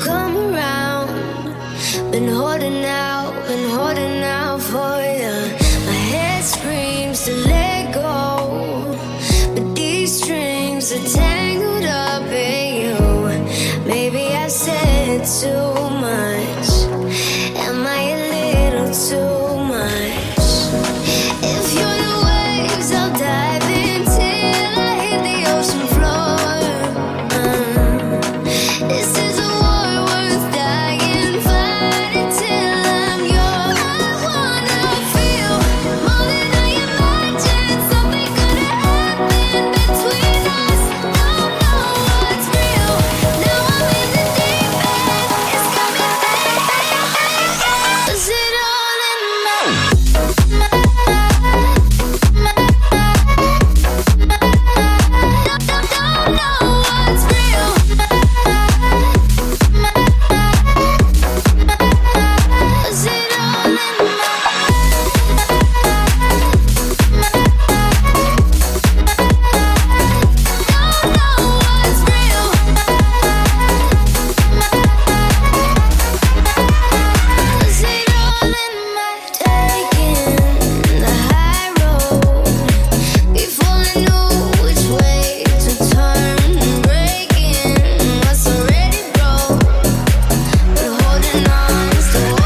come around. Been holding out for you. My head screams to let go, but these strings are tangled up in you. Maybe I said too much. Am I a little too much? If you're the waves, I'll dive in till I hit the ocean floor. This is a war worth dying, fighting till I'm yours. I wanna feel more than I imagine. Something gonna happen between us. Don't know what's real. Now I'm in the deep end. It's coming back. Is it all in my? Don't know what's real. Is it all in my? Don't know what's real. Is it all in my? Taking the high road before I knew which way to turn, breaking what's already broke, but holding on to what